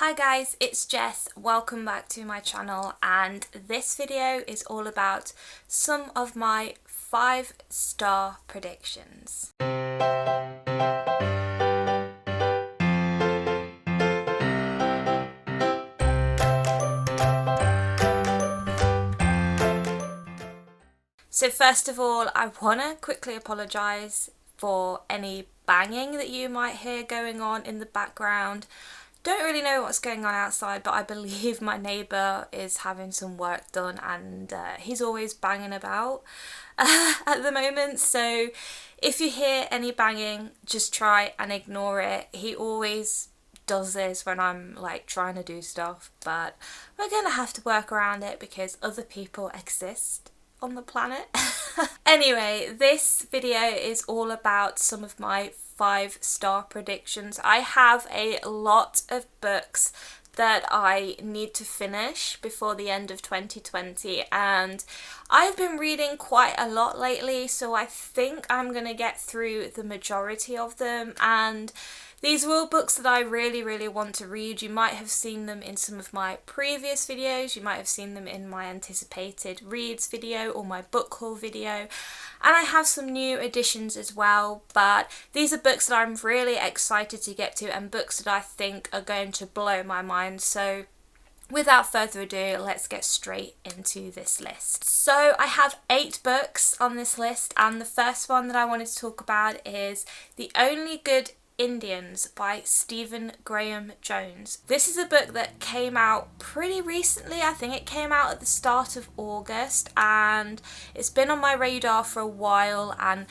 Hi guys, it's Jess. Welcome back to my channel, and this video is all about some of my 5-star predictions. So first of all, I want to quickly apologise for any banging that you might hear going on in the background. Don't really know what's going on outside, but I believe my neighbour is having some work done, and he's always banging about at the moment. So if you hear any banging, just try and ignore it. He always does this when I'm like trying to do stuff, but we're gonna have to work around it because other people exist on the planet. Anyway, this video is all about some of my 5-star predictions. I have a lot of books that I need to finish before the end of 2020, and I've been reading quite a lot lately, so I think I'm gonna get through the majority of them. And these were all books that I really want to read. You might have seen them in some of my previous videos, you might have seen them in my anticipated reads video or my book haul video, and I have some new additions as well, but these are books that I'm really excited to get to and books that I think are going to blow my mind. So without further ado, let's get straight into this list. So I have 8 books on this list, and the first one that I wanted to talk about is The Only Good Indians by Stephen Graham Jones. This is a book that came out pretty recently. I think it came out at the start of August, and it's been on my radar for a while, and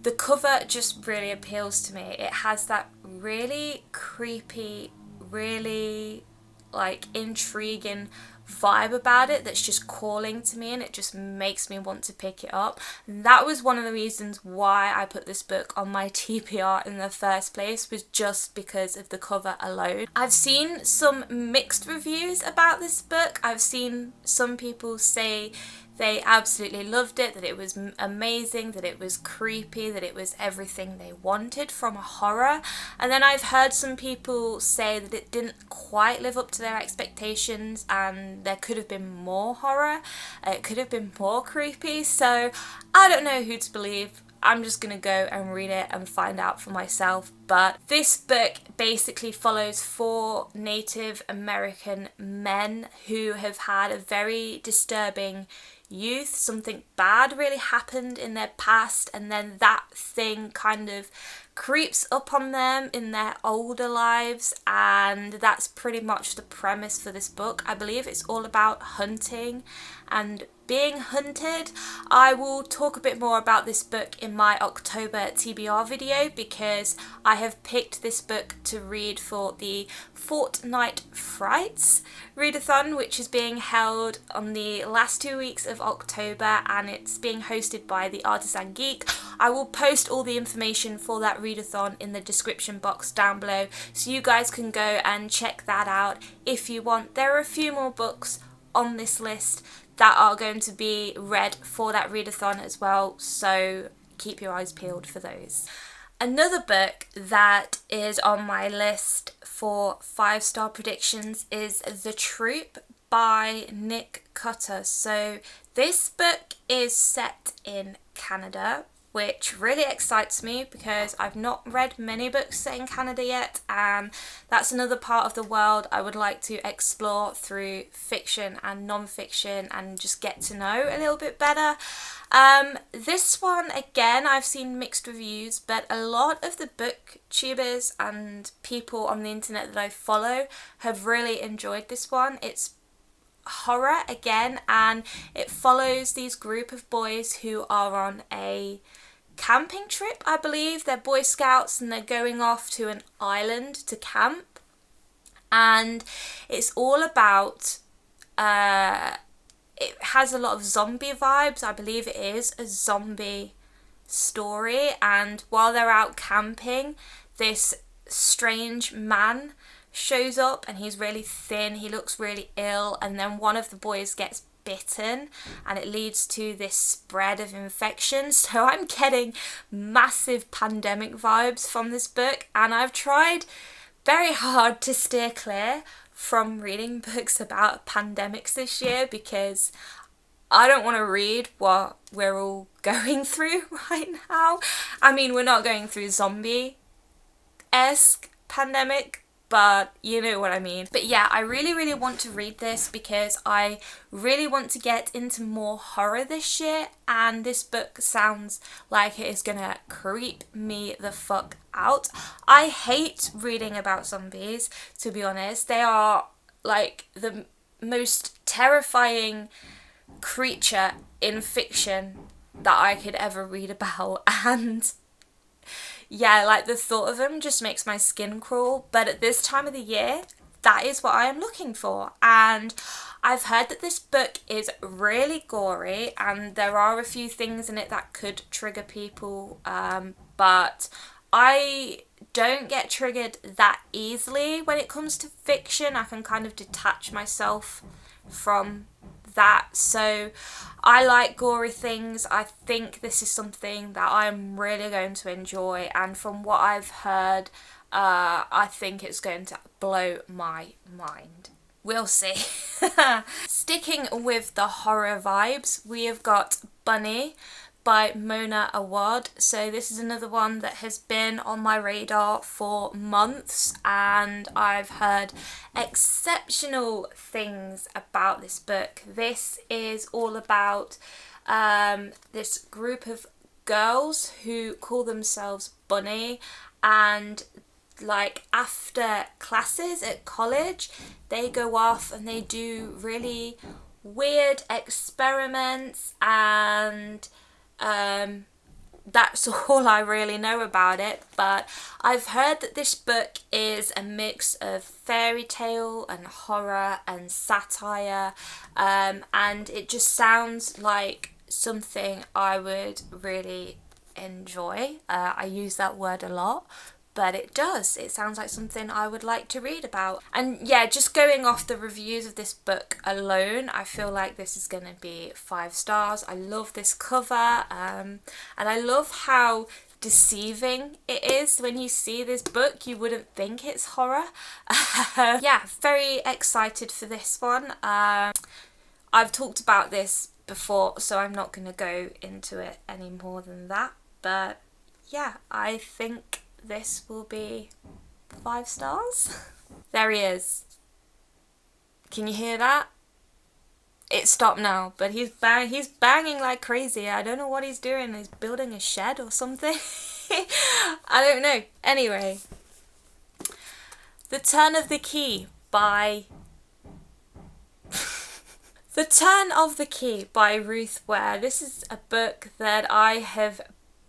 the cover just really appeals to me. It has that really creepy, really like intriguing vibe about it that's just calling to me, and it just makes me want to pick it up. And that was one of the reasons why I put this book on my TBR in the first place, was just because of the cover alone. I've seen some mixed reviews about this book. I've seen some people say they absolutely loved it, that it was amazing, that it was creepy, that it was everything they wanted from a horror. And then I've heard some people say that it didn't quite live up to their expectations and there could have been more horror, it could have been more creepy. So I don't know who to believe. I'm just gonna go and read it and find out for myself. But this book basically follows 4 Native American men who have had a very disturbing youth. Something bad really happened in their past, and then that thing kind of creeps up on them in their older lives, and that's pretty much the premise for this book. I believe it's all about hunting and being hunted. I will talk a bit more about this book in my October TBR video, because I have picked this book to read for the Fortnight Frights readathon, which is being held on the last 2 weeks of October, and it's being hosted by the Artisan Geek. I will post all the information for that readathon in the description box down below, so you guys can go and check that out if you want. There are a few more books on this list that are going to be read for that readathon as well, so keep your eyes peeled for those. Another book that is on my list for 5-star predictions is The Troop by Nick Cutter. So this book is set in Canada, which really excites me because I've not read many books set in Canada yet, and that's another part of the world I would like to explore through fiction and non-fiction and just get to know a little bit better. This one, again, I've seen mixed reviews, but a lot of the booktubers and people on the internet that I follow have really enjoyed this one. It's horror again, and it follows these group of boys who are on a camping trip. I believe they're Boy Scouts and they're going off to an island to camp, and it's all about it has a lot of zombie vibes. I believe it is a zombie story, and while they're out camping, this strange man shows up, and he's really thin, he looks really ill, and then one of the boys gets bitten and it leads to this spread of infection. So I'm getting massive pandemic vibes from this book, and I've tried very hard to steer clear from reading books about pandemics this year because I don't want to read what we're all going through right now. I mean, we're not going through zombie-esque pandemic, but you know what I mean. But yeah, I really want to read this because I really want to get into more horror this year, and this book sounds like it is gonna creep me the fuck out. I hate reading about zombies, to be honest. They are like the most terrifying creature in fiction that I could ever read about, and yeah, like the thought of them just makes my skin crawl. But at this time of the year, that is what I am looking for. And I've heard that this book is really gory and there are a few things in it that could trigger people, but I don't get triggered that easily when it comes to fiction. I can kind of detach myself from that. So I like gory things. I think this is something that I'm really going to enjoy, and from what I've heard, I think it's going to blow my mind. We'll see. Sticking with the horror vibes, we have got Bunny by Mona Awad. So this is another one that has been on my radar for months, and I've heard exceptional things about this book. This is all about this group of girls who call themselves Bunny, and like after classes at college they go off and they do really weird experiments, and that's all I really know about it. But I've heard that this book is a mix of fairy tale and horror and satire, and it just sounds like something I would really enjoy. I use that word a lot, but it does. It sounds like something I would like to read about. And yeah, just going off the reviews of this book alone, I feel like this is going to be 5 stars. I love this cover, and I love how deceiving it is. When you see this book, you wouldn't think it's horror. Yeah, very excited for this one. I've talked about this before, so I'm not going to go into it any more than that. But yeah, I think this will be 5 stars. There he is. Can you hear that? It stopped now, but he's banging like crazy. I don't know what he's doing. He's building a shed or something. I don't know. Anyway, The Turn of the Key by The Turn of the Key by Ruth Ware. This is a book that I have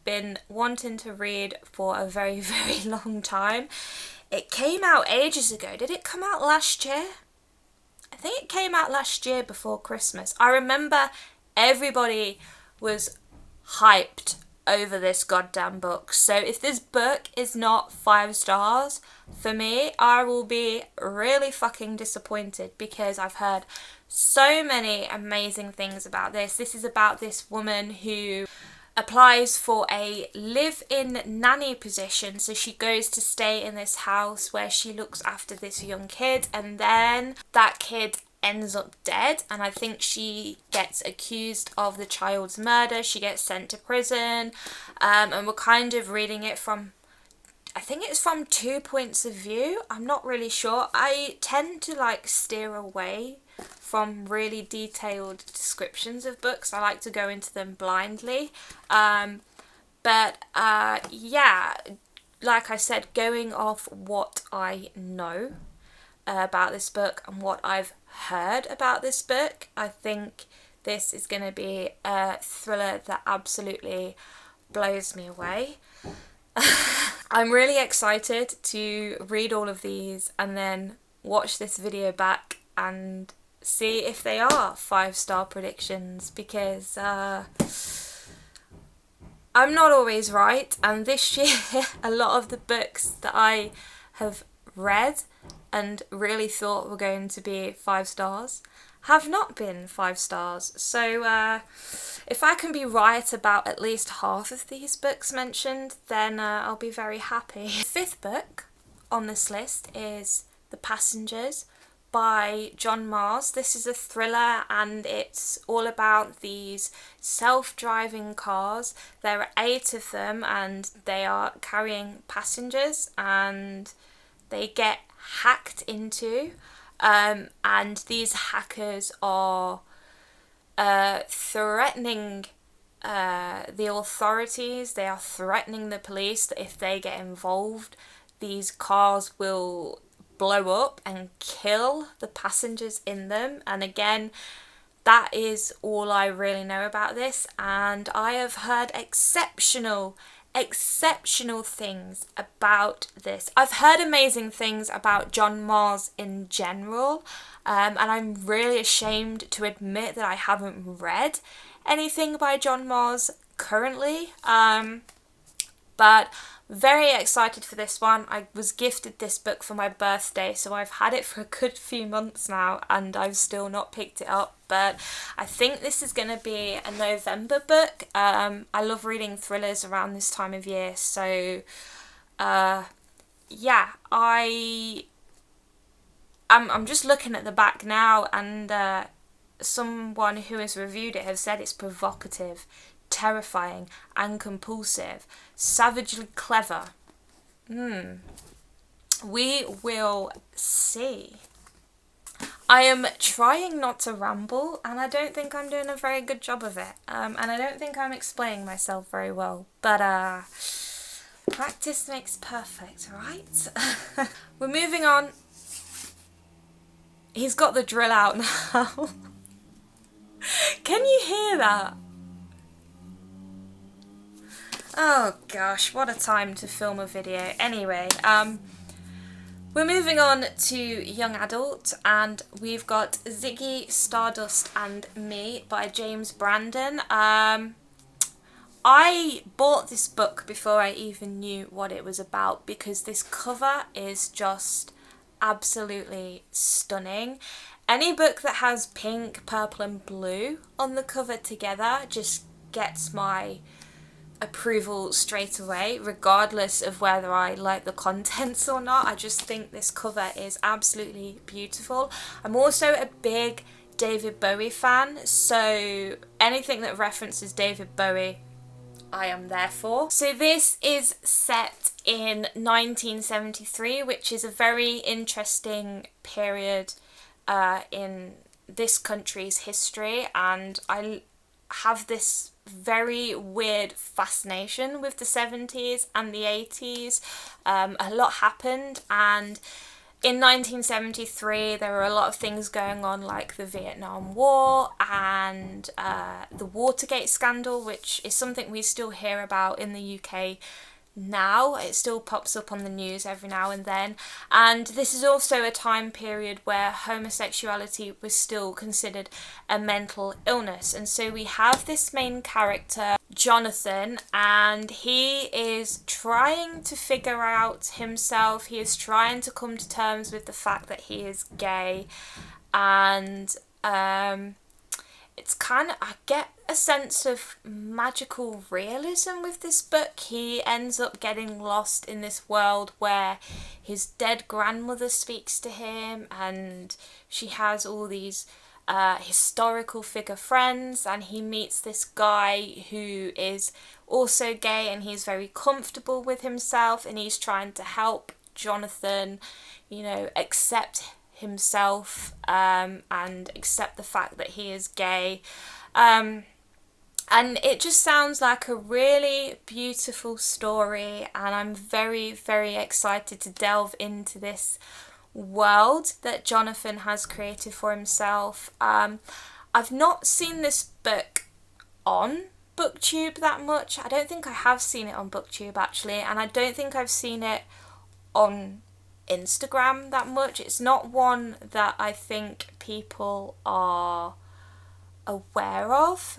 been wanting to read for a very long time. It came out ages ago. Did it come out last year? I think it came out last year before Christmas. I remember everybody was hyped over this goddamn book. So if this book is not 5 stars, for me, I will be really fucking disappointed, because I've heard so many amazing things about this. This is about this woman who applies for a live-in nanny position. So she goes to stay in this house where she looks after this young kid, and then that kid ends up dead, and I think she gets accused of the child's murder. She gets sent to prison, and we're kind of reading it from, I think it's from 2 points of view. I'm not really sure. I tend to like steer away from really detailed descriptions of books. I like to go into them blindly. But yeah, like I said, going off what I know about this book and what I've heard about this book, I think this is going to be a thriller that absolutely blows me away. I'm really excited to read all of these and then watch this video back and see if they are 5-star predictions, because I'm not always right, and this year a lot of the books that I have read and really thought were going to be 5 stars have not been 5 stars. So if I can be right about at least half of these books mentioned, then I'll be very happy. The 5th book on this list is The Passengers by John Mars. This is a thriller and it's all about these self-driving cars. There are 8 of them and they are carrying passengers and they get hacked into, and these hackers are threatening the authorities. They are threatening the police that if they get involved, these cars will blow up and kill the passengers in them. And again, that is all I really know about this, and I have heard exceptional things about this. I've heard amazing things about John Mars in general, and I'm really ashamed to admit that I haven't read anything by John Mars currently, but very excited for this one. I was gifted this book for my birthday, so I've had it for a good few months now and I've still not picked it up, but I think this is going to be a November book. I love reading thrillers around this time of year, so yeah, I'm just looking at the back now, and someone who has reviewed it has said it's provocative, terrifying and compulsive, savagely clever. We will see. I am trying not to ramble, and I don't think I'm doing a very good job of it, and I don't think I'm explaining myself very well, but practice makes perfect, right? We're moving on. He's got the drill out now. Can you hear that? Oh gosh, what a time to film a video. Anyway, we're moving on to young adult, and we've got Ziggy Stardust and Me by James Brandon. I bought this book before I even knew what it was about because this cover is just absolutely stunning. Any book that has pink, purple and blue on the cover together just gets my approval straight away, regardless of whether I like the contents or not. I just think this cover is absolutely beautiful. I'm also a big David Bowie fan, so anything that references David Bowie I am there for. So this is set in 1973, which is a very interesting period in this country's history, and I have this very weird fascination with the 70s and the 80s. A lot happened, and in 1973 there were a lot of things going on, like the Vietnam War and the Watergate scandal, which is something we still hear about in the UK now. It still pops up on the news every now and then, and this is also a time period where homosexuality was still considered a mental illness. And so we have this main character, Jonathan, and he is trying to figure out himself. He is trying to come to terms with the fact that he is gay, and it's kind of, I get a sense of magical realism with this book. He ends up getting lost in this world where his dead grandmother speaks to him, and she has all these historical figure friends, and he meets this guy who is also gay, and he's very comfortable with himself, and he's trying to help Jonathan, you know, accept himself and accept the fact that he is gay, and it just sounds like a really beautiful story, and I'm very, very excited to delve into this world that Jonathan has created for himself. I've not seen this book on BookTube that much. I don't think I have seen it on BookTube actually, and I don't think I've seen it on Instagram that much. It's not one that I think people are aware of.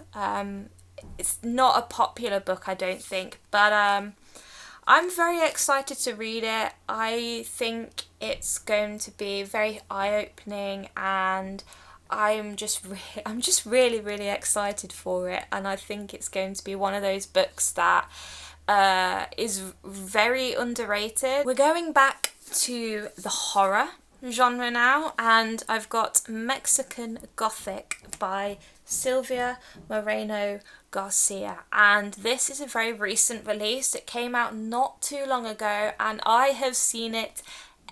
It's not a popular book, I don't think, but I'm very excited to read it. I think it's going to be very eye-opening, and I'm just really, really excited for it, and I think it's going to be one of those books that is very underrated. We're going back to the horror genre now, and I've got Mexican Gothic by Silvia Moreno Garcia, and this is a very recent release. It came out not too long ago and I have seen it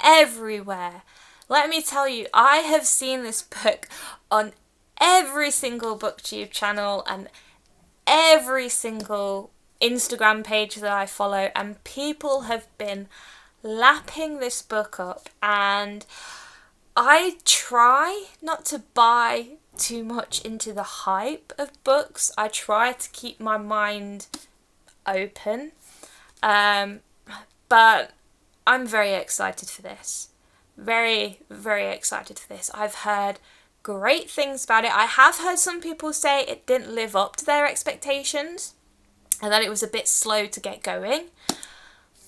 everywhere. Let me tell you, I have seen this book on every single booktube channel and every single Instagram page that I follow, and people have been lapping this book up, and I try not to buy too much into the hype of books. I try to keep my mind open, but I'm very excited for this. Very, very excited for this. I've heard great things about it. I have heard some people say it didn't live up to their expectations and that it was a bit slow to get going.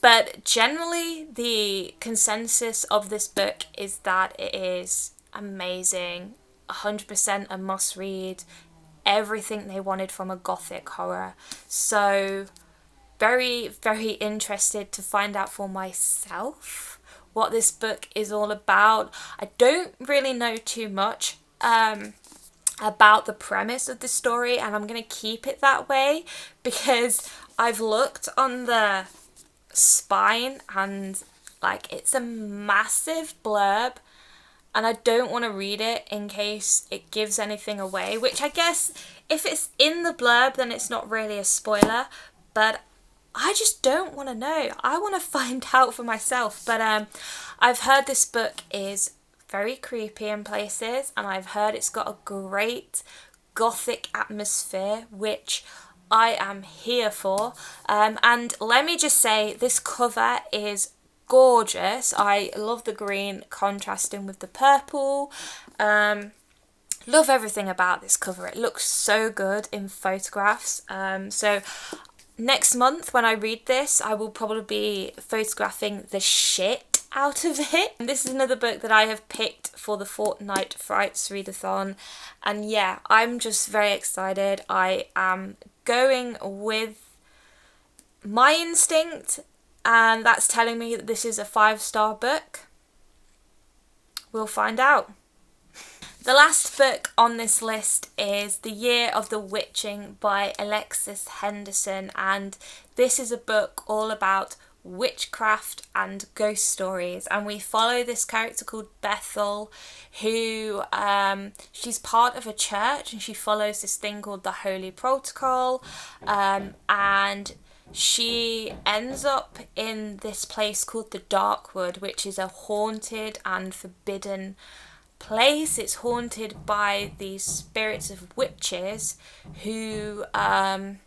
But generally, the consensus of this book is that it is amazing, 100% a must-read, everything they wanted from a Gothic horror. So, very, very interested to find out for myself what this book is all about. I don't really know too much about the premise of the story, and I'm going to keep it that way because I've looked on the spine and like it's a massive blurb, and I don't want to read it in case it gives anything away, which I guess if it's in the blurb then it's not really a spoiler, but I just don't want to know. I want to find out for myself. But I've heard this book is very creepy in places, and I've heard it's got a great Gothic atmosphere, which I am here for. And let me just say, this cover is gorgeous. I love the green contrasting with the purple. Love everything about this cover. It looks so good in photographs. So next month when I read this, I will probably be photographing the shit out of it. And this is another book that I have picked for the Fortnite Frights readathon, and yeah, I'm just very excited. I am going with my instinct, and that's telling me that this is a 5-star book. We'll find out. The last book on this list is The Year of the Witching by Alexis Henderson, and this is a book all about witchcraft and ghost stories, and we follow this character called Bethel, who she's part of a church and she follows this thing called the Holy Protocol, and she ends up in this place called the Darkwood, which is a haunted and forbidden place. It's haunted by these spirits of witches who own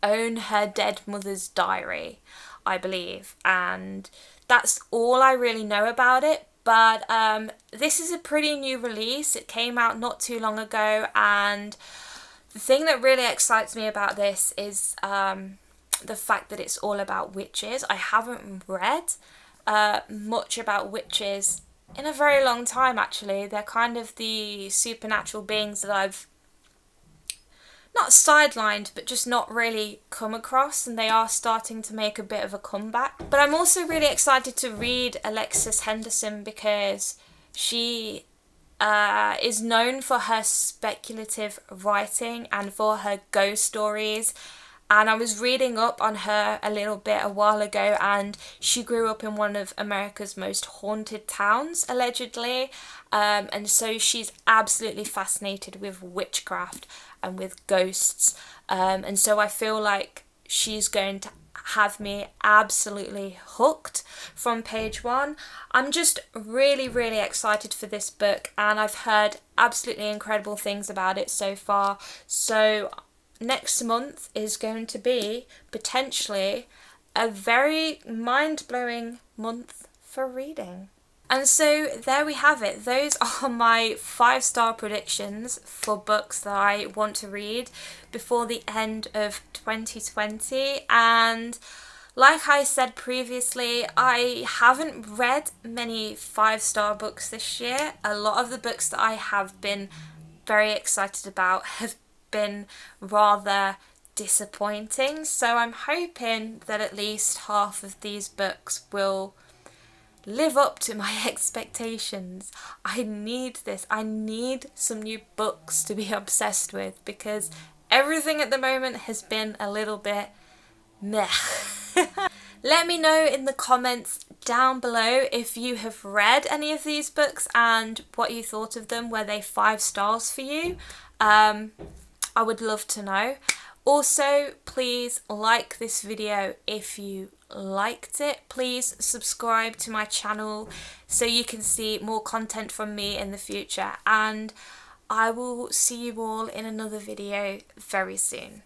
her dead mother's diary, I believe, and that's all I really know about it. But this is a pretty new release. It came out not too long ago, and the thing that really excites me about this is the fact that it's all about witches. I haven't read much about witches in a very long time, actually. They're kind of the supernatural beings that I've not sidelined, but just not really come across, and they are starting to make a bit of a comeback. But I'm also really excited to read Alexis Henderson because she is known for her speculative writing and for her ghost stories. And I was reading up on her a little bit a while ago, and she grew up in one of America's most haunted towns, allegedly. And so she's absolutely fascinated with witchcraft and with ghosts. And so I feel like she's going to have me absolutely hooked from page one. I'm just really, really excited for this book, and I've heard absolutely incredible things about it so far. So next month is going to be potentially a very mind-blowing month for reading. And so there we have it. Those are my 5-star predictions for books that I want to read before the end of 2020. And like I said previously, I haven't read many 5-star books this year. A lot of the books that I have been very excited about have been rather disappointing. So I'm hoping that at least half of these books will live up to my expectations. I need this. I need some new books to be obsessed with, because everything at the moment has been a little bit meh. Let me know in the comments down below if you have read any of these books and what you thought of them. Were they 5 stars for you? I would love to know. Also, please like this video if you liked it. Please subscribe to my channel so you can see more content from me in the future, and I will see you all in another video very soon.